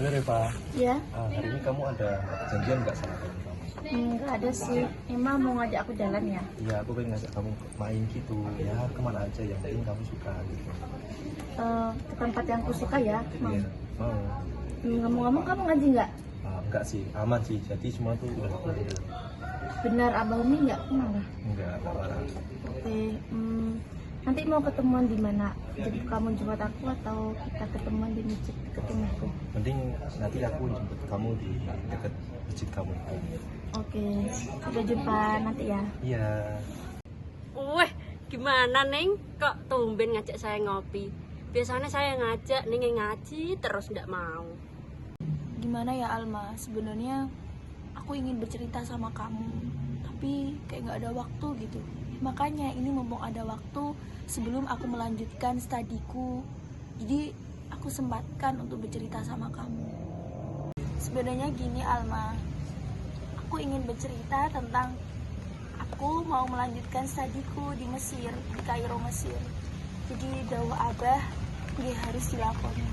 Halo Reva, Ya, hari ini kamu ada janjian nggak sama teman kamu? nggak ada sih. Emang mau ngajak aku jalan ya? Iya, aku pengen ngajak kamu main gitu, ya kemana aja yang penting kamu suka gitu. Ke tempat yang aku suka ya. Mau. Iya, mau. Ngomong-ngomong kamu ngaji nggak? Enggak sih, aman sih, jadi semua tuh udah bener. Benar Abah Umi nggak marah? Enggak parah. Oke, nanti mau ketemuan di mana? Jadi kamu jemput aku atau kita ketemuan di masjid dekat rumahku? Mending nanti aku jemput kamu di dekat masjid kamu itu. Oke, sampai jumpa nanti ya. Iya. Weh, gimana Neng? Kok tumben ngajak saya ngopi? Biasanya saya ngajak Neng ngaji terus nggak mau. Gimana ya Alma, sebenarnya aku ingin bercerita sama kamu, tapi kayak nggak ada waktu gitu. Makanya ini mumpung ada waktu sebelum aku melanjutkan studiku, jadi aku sempatkan untuk bercerita sama kamu. Sebenarnya gini Alma, aku ingin bercerita tentang aku mau melanjutkan studiku di Mesir, di Kairo, Mesir. Jadi dawuh Abah dia harus dilakoni.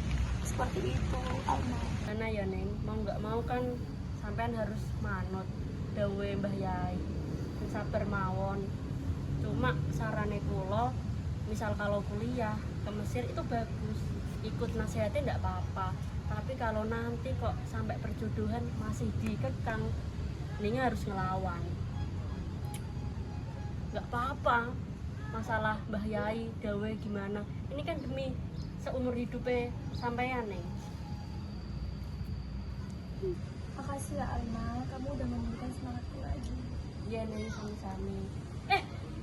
Seperti itu Alma. Karena ya Neng, mau nggak mau kan sampean harus manut dawe Mbah Yai. Sabar mawon. Cuma sarane kula, misal kalau kuliah ke Mesir itu bagus. Ikut nasihatnya enggak apa-apa. Tapi kalau nanti kok sampai perjodohan masih dikekang, Neng harus ngelawan. Nggak apa-apa. Masalah Mbah Yai, dawe gimana? Ini kan demi seumur hidupnya sampean Neng. Makasih ya Alma, kamu udah memberikan semangatku lagi. Iya Neng, sami-sami.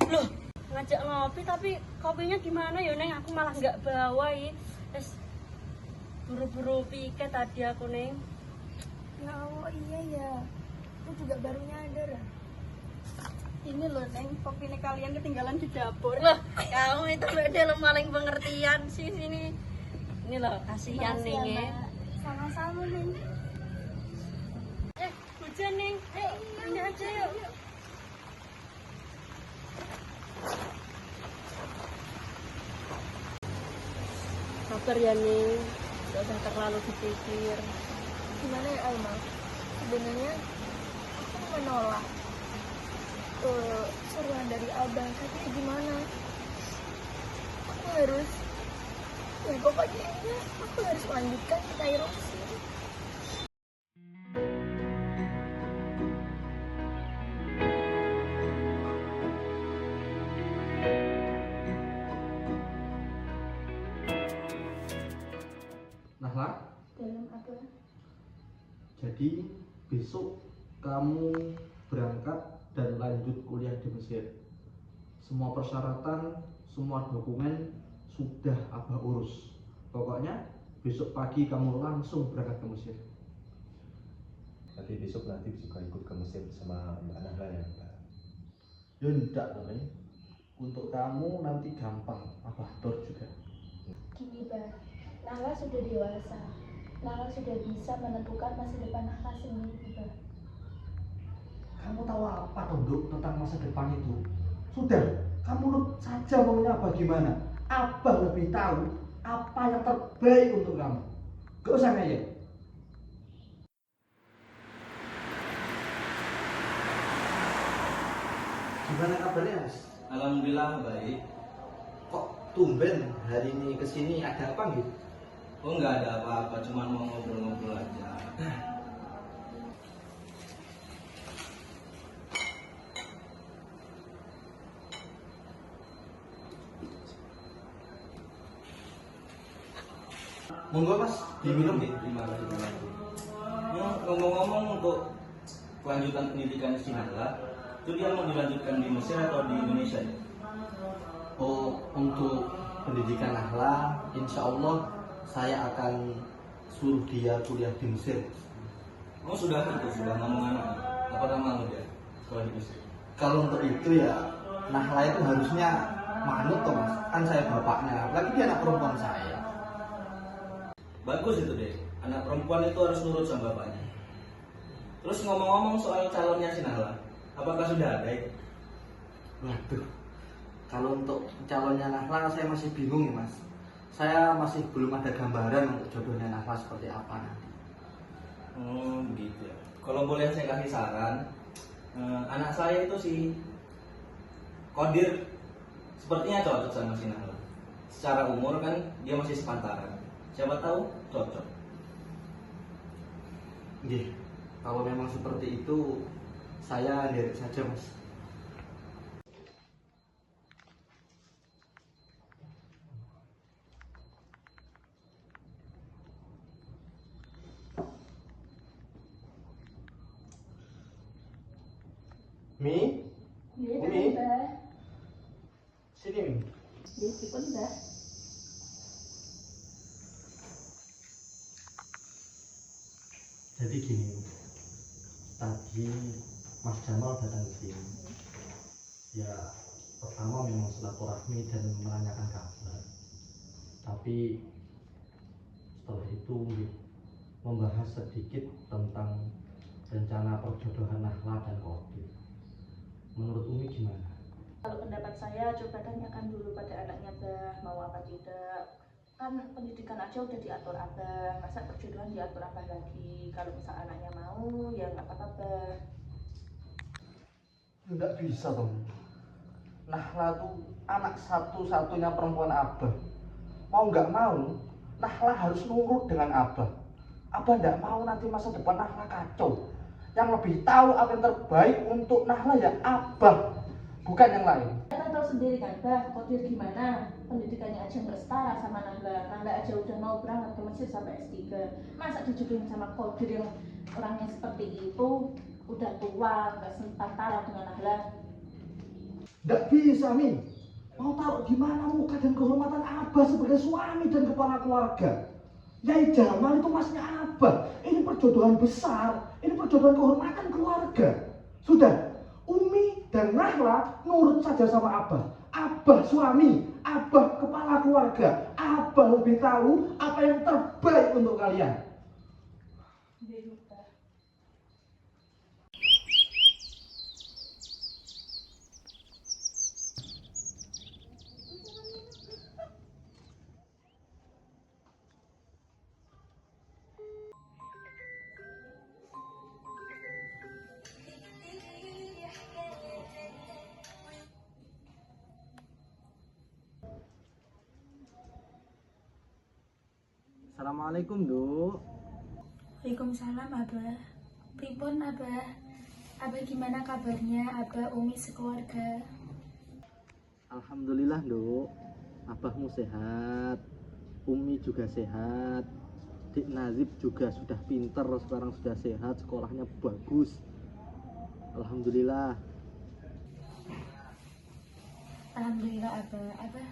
Loh, ngajak ngopi tapi kopinya gimana ya Neng? Aku malah nggak bawa ya. Terus buru-buru piket tadi aku Neng. Ya Allah, iya ya. Aku juga baru nyadar. Ini loh Neng, kopi ini kalian ketinggalan di dapur. Loh, kamu itu udah paling pengertian sih sini. Ini loh, kasihan Makasih Neng ya, ya. Mbak. Sama-sama Neng. Hujan Neng, ayo ini aja yuk. Sabar ya Neng, gak usah terlalu dipikir. Gimana ya Alma? Sebenarnya aku menolak suruhan dari Abang, tapi gimana? Aku harus, ya pokoknya aku harus lanjutkan ke Kairo Mesir. Nahla, Dalam apa? jadi besok kamu berangkat dan lanjut kuliah di Mesir. Semua persyaratan, semua dokumen sudah Abah urus. Pokoknya besok pagi kamu langsung berangkat ke Mesir. Nanti besok juga ikut ke Mesir sama Mbak Nahla ya Mbak. Ya enggak dong, untuk kamu nanti gampang, Abah atur juga. Gini Bah, Nala sudah dewasa. Nala sudah bisa menentukan masa depan Nala sendiri Bah. Kamu tahu apa Tonduk tentang masa depan itu? Sudah, kamu nurut saja maunya Abah gimana. Abah lebih tahu apa yang terbaik untuk kamu. Gak usah ngeyel. Gimana kabarnya Mas? Alhamdulillah baik. Kok tumben hari ini kesini ada apa gitu? Oh nggak ada apa-apa, cuma mau ngobrol-ngobrol aja. Monggo Mas, diminum nih. Terima kasih banyak. Ngomong-ngomong untuk kelanjutan pendidikan si Nahla, itu dia mau dilanjutkan di Mesir atau di Indonesia ya? Oh, untuk pendidikan Nahla, insya Allah saya akan suruh dia kuliah di Mesir. Oh sudah ngomong anak. Apa nama lu dia? Sekolah di Mesir. Kalau untuk itu ya Nahla itu harusnya manut toh Mas. Kan saya bapaknya, lagi dia anak perempuan saya. Bagus itu deh. Anak perempuan itu harus nurut sama bapaknya. Terus ngomong-ngomong soal calonnya si Nahla, apakah sudah ada ya? Waduh, kalau untuk calonnya Nahla saya masih bingung ya Mas. Saya masih belum ada gambaran untuk jodohnya Nahla seperti apa nanti. Begitu ya. Kalau boleh saya kasih saran, anak saya itu si Kodir sepertinya cocok sama si Nahla. Secara umur kan dia masih sepantaran. Siapa tahu cocok. Nggih, kalau memang seperti itu, saya lihat saja, Mas. Mi? Umi? Sini, Mi. Jadi gini, tadi Mas Jamal datang ke sini. Ya, pertama memang silaturahmi dan menanyakan kabar. Tapi setelah itu membahas sedikit tentang rencana perjodohan Nahla dan Kodir. Menurut Umi gimana? Kalau pendapat saya, coba tanyakan dulu pada anaknya Abah mau apa tidak. Kan pendidikan aja udah diatur Abah, masa perjodohan diatur Abah lagi. Kalau misal anaknya mau, ya nggak apa-apa Abah. Nggak bisa dong. Nahla tuh anak satu-satunya perempuan Abah. Mau nggak mau, Nahla harus nurut dengan Abah. Abah nggak mau nanti masa depan Nahla kacau. Yang lebih tahu apa yang terbaik untuk Nahla ya Abah, bukan yang lain. Kita tahu sendiri kan Bah, Kodir gimana, pendidikannya aja nggak setara sama Nahla. Nahla aja udah mau berangkat ke Mesir sampai S3. Masa dijodohin sama Kodir yang orangnya seperti itu, udah tua, nggak setara dengan Nahla. Nggak bisa, Mi. Mau taruh di mana muka dan kehormatan Abah sebagai suami dan kepala keluarga? Yai Jamal itu masnya Abah. Ini perjodohan besar. Ini perjodohan kehormatan keluarga. Sudah, Umi dan Nahla nurut saja sama Abah. Abah suami, Abah kepala keluarga. Abah lebih tahu apa yang terbaik untuk kalian. Assalamualaikum, Duk. Waalaikumsalam Abah. Pripun Abah? Abah gimana kabarnya? Abah, Umi, sekeluarga. Alhamdulillah, Duk. Abahmu sehat, Umi juga sehat, Dik Nazib juga sudah pinter, sekarang sudah sehat, sekolahnya bagus. Alhamdulillah. Alhamdulillah Abah. Abah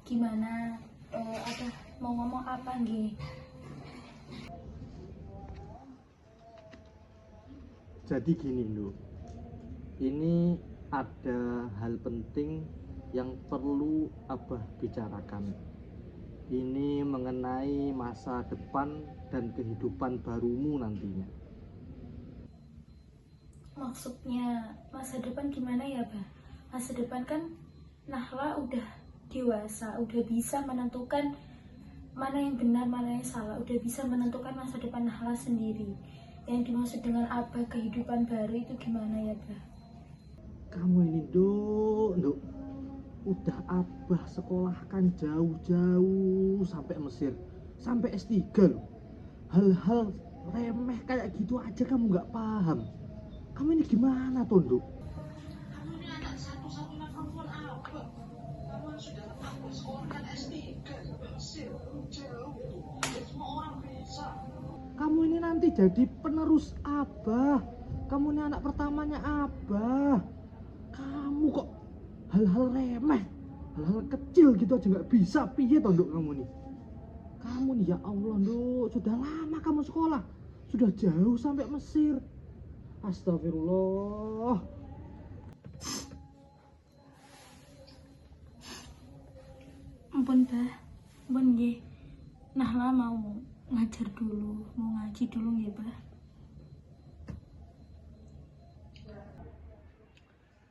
gimana? Abah mau ngomong apa nggih? Jadi gini, Duk. Ini ada hal penting yang perlu Abah bicarakan. Ini mengenai masa depan dan kehidupan barumu nantinya. Maksudnya masa depan gimana ya, Bah? Masa depan kan Nahla udah dewasa, udah bisa menentukan mana yang benar, mana yang salah, udah bisa menentukan masa depan Nahla sendiri. Yang dimaksud dengan Abah kehidupan baru itu gimana ya, Bah? Kamu ini, Duk, udah Abah sekolahkan jauh-jauh sampai Mesir, sampai S3 loh. Hal-hal remeh kayak gitu aja kamu nggak paham. Kamu ini gimana, Tonduk? Kamu ini anak satu-satunya perempuan Abah. Kamu sudah Abah sekolahkan S3 sampai Mesir, jauh tuh. Dan semua orang bisa. Kamu ini nanti jadi penerus Abah. Kamu ini anak pertamanya Abah. Kamu kok hal-hal remeh, hal-hal kecil gitu aja nggak bisa. Piye toh, Nduk, kamu nih? Kamu nih, ya Allah, Nduk, sudah lama kamu sekolah, sudah jauh sampai Mesir. Astagfirullah. Ampun, Bah. Ampun nggih. Nahla mau ngajar dulu, mau ngaji dulu nggih, Bah.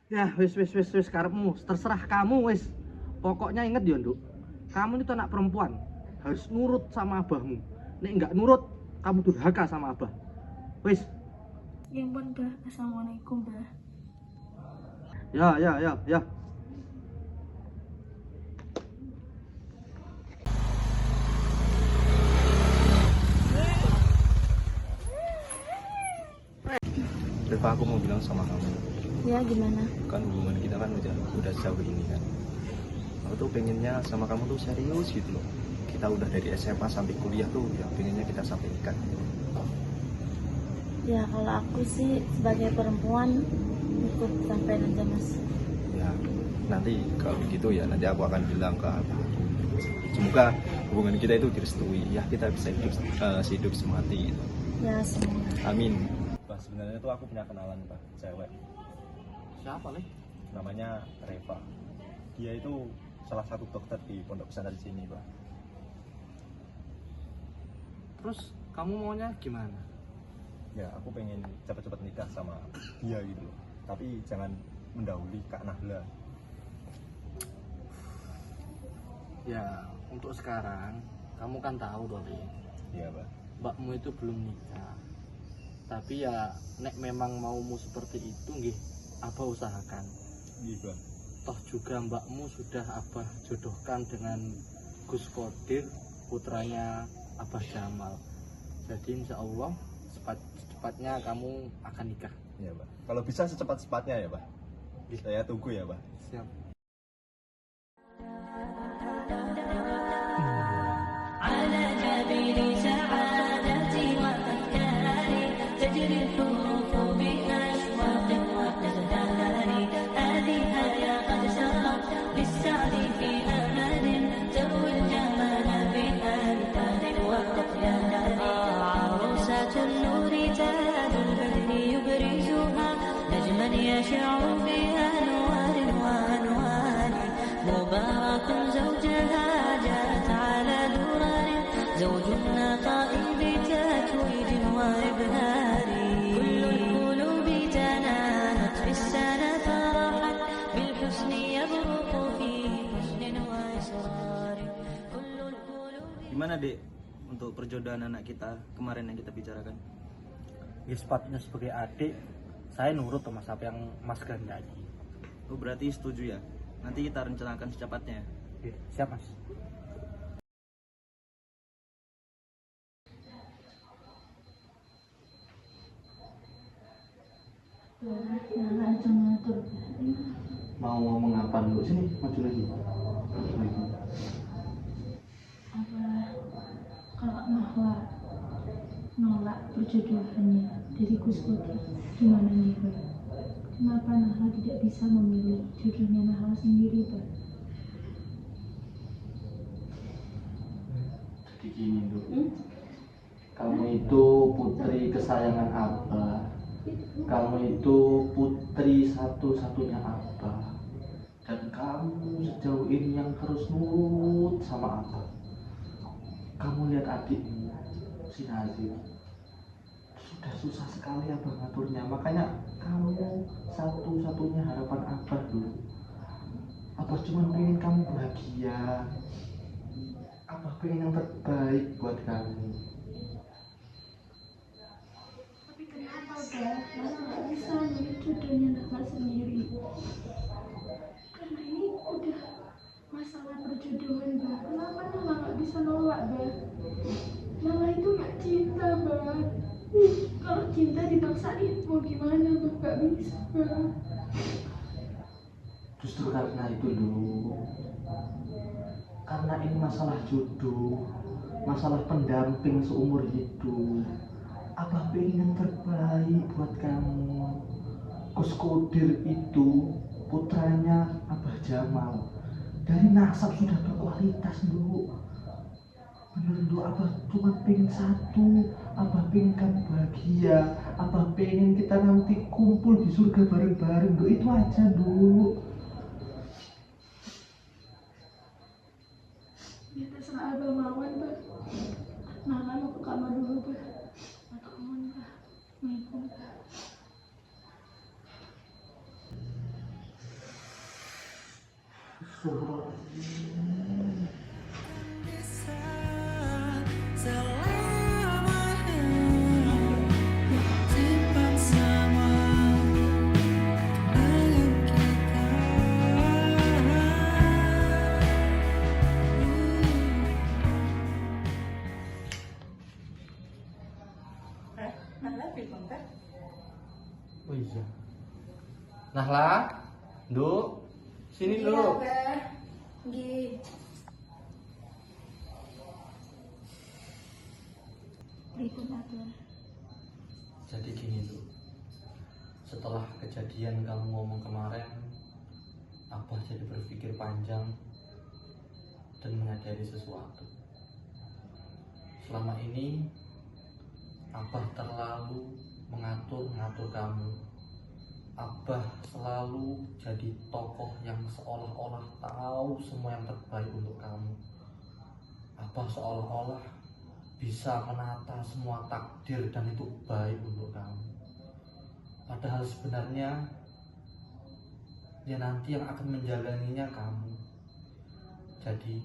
Ya, wis karepmu, terserah kamu wis. Pokoknya inget ya, Nduk. Kamu itu anak perempuan, harus nurut sama abahmu. Nek enggak nurut, kamu durhaka sama abah. Wis. Ya ampun, Bah. Assalamualaikum, Bah. Ya. Reva, aku mau bilang sama kamu, Ya gimana? kan hubungan kita kan udah jauh ini kan. Aku tuh pengennya sama kamu tuh serius gitu loh. Kita udah dari SMA sampai kuliah tuh ya pengennya kita sampai nikah. Ya kalau aku sih sebagai perempuan ikut sampai aja mas. Ya nanti kalau gitu ya nanti aku akan bilang ke abah. Semoga hubungan kita itu direstui ya, kita bisa hidup semati gitu. Ya semoga. Amin. Bah, sebenarnya tuh aku punya kenalan Pak, cewek. Siapa, Le? Namanya Reva. Dia itu salah satu dokter di pondok pesantren di sini, Pak. Terus kamu maunya gimana? Ya, aku pengen cepat-cepat nikah sama dia gitu loh. Tapi jangan mendahului Kak Nahla. Ya, untuk sekarang kamu kan tahu toh, Le. Iya, Pak. Mbakmu itu belum nikah. Tapi ya nek memang maumu seperti itu nggih, Abah usahakan. Iya, Pak. Toh juga mbakmu sudah Abah jodohkan dengan Gus Kodir, putranya Abah Jamal. Jadi insya Allah cepat-cepatnya kamu akan nikah. Iya, Pak. Kalau bisa secepat-cepatnya ya, Pak. Saya tunggu ya, Pak. Siap. على جبين سعادتي وأفكاري تجري الحروف بأشواق وأزهار هذه يا قد سرت للسعد في أمل تروي الجمال بأنفال وأطيار عروسة النور تاج البدر يبرزها نجما يشع بأنوار وأنوار مبارك زوجها جاءت على درر زوج النقاء بتتويج وإبهار كل القلوب تنامت في السنة فرحا بالحسن يبرق في حسن وإسرار كل القلوب. Gimana Dek untuk perjodohan anak kita kemarin yang kita bicarakan? Ya sepatutnya sebagai adik, saya nurut sama apa yang Mas kehendaki. Oh berarti setuju ya? Nanti kita rencanakan secepatnya. Oke, siap Mas. Mau ngomong apa dulu? Sini, maju lagi. Apa kalau Nahla nolak perjodohannya dari Gus Kodir, gimana nih Pak? Kenapa Nahla tidak bisa memilih jodohnya Nahla sendiri Pak? Jadi gini dulu. Kamu itu putri kesayangan Abah. Kamu itu putri satu-satunya Abah. Dan kamu sejauh ini yang terus nurut sama Abah. Kamu lihat adikmu, si Nazir. Sudah susah sekali Abah ngaturnya. Makanya kamu satu-satunya harapan Abah dulu. Abah cuma pengen kamu bahagia. Abah pengen yang terbaik buat kamu. Tapi kenapa Pak? Nahla nggak bisa milih jodohnya Nahla sendiri? Karena ini udah masalah perjodohan Pak. Kenapa Nahla nggak bisa nolak Pak? Nahla itu nggak cinta Pak. Kalau cinta dipaksain mau gimana Pak? Nggak bisa Pak. Justru karena itu dulu. Karena ini masalah jodoh, masalah pendamping seumur hidup. Abah pengen yang terbaik buat kamu. Gus Kodir itu putranya Abah Jamal. Dari nasab sudah berkualitas dulu. Bener dulu, Abah cuma pengen satu. Abah pengen kamu bahagia. Abah pengen kita nanti kumpul di surga bareng-bareng. Dulu itu aja dulu. Ya terserah Abah mawon Pak. Nahla mau ke kamar dulu Pak. Atau mohon Pak. Assalamualaikum Pak. Oh iya. Nahla, Nduk, sini dulu. Jadi gini tuh, setelah kejadian kamu ngomong kemarin, Abah jadi berpikir panjang dan menyadari sesuatu. Selama ini Abah terlalu mengatur kamu. Abah selalu jadi tokoh yang seolah-olah tahu semua yang terbaik untuk kamu. Abah seolah-olah bisa menata semua takdir dan itu baik untuk kamu. Padahal sebenarnya ya nanti yang akan menjalaninya kamu. Jadi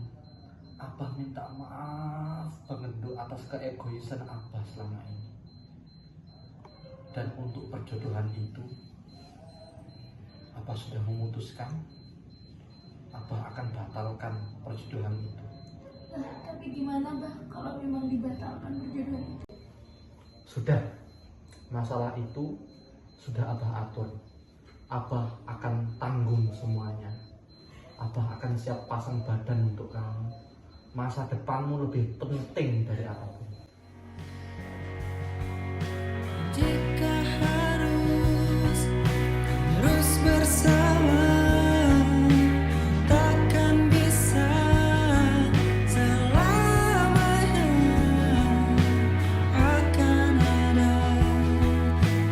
Abah minta maaf banget Nduk atas keegoisan Abah selama ini. Dan untuk perjodohan itu Abah sudah memutuskan Abah akan batalkan perjodohan itu. Tapi gimana bah kalau memang dibatalkan perjodohan itu? Sudah, masalah itu sudah Abah atur. Abah akan tanggung semuanya. Abah akan siap pasang badan untuk kamu. Masa depanmu lebih penting dari apapun. Jika harus terus bersama, takkan bisa selamanya. Akan ada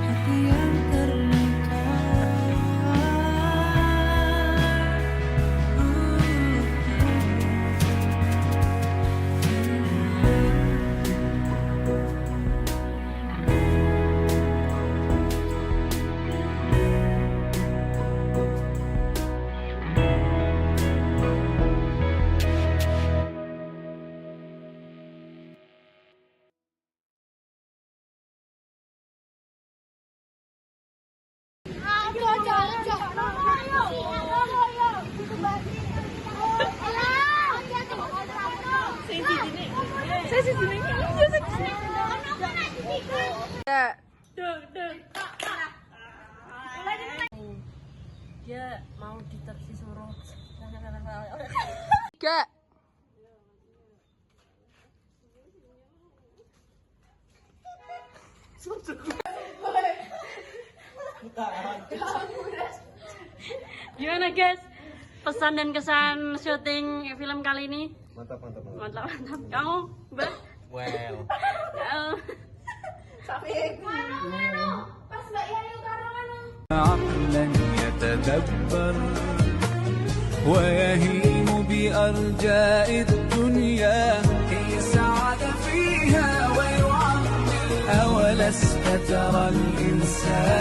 hati yang terluka. Dia mau disuruh Gak. Gimana guys? Pesan dan kesan syuting film kali ini? Mantap. Mantap. Kamu, Mbak? Well. Pas Mbak Yayu karo anu. عقلا يتدبر ويهيم بأرجاء الدنيا يسعد فيها ويعمر أولست ترى الإنسان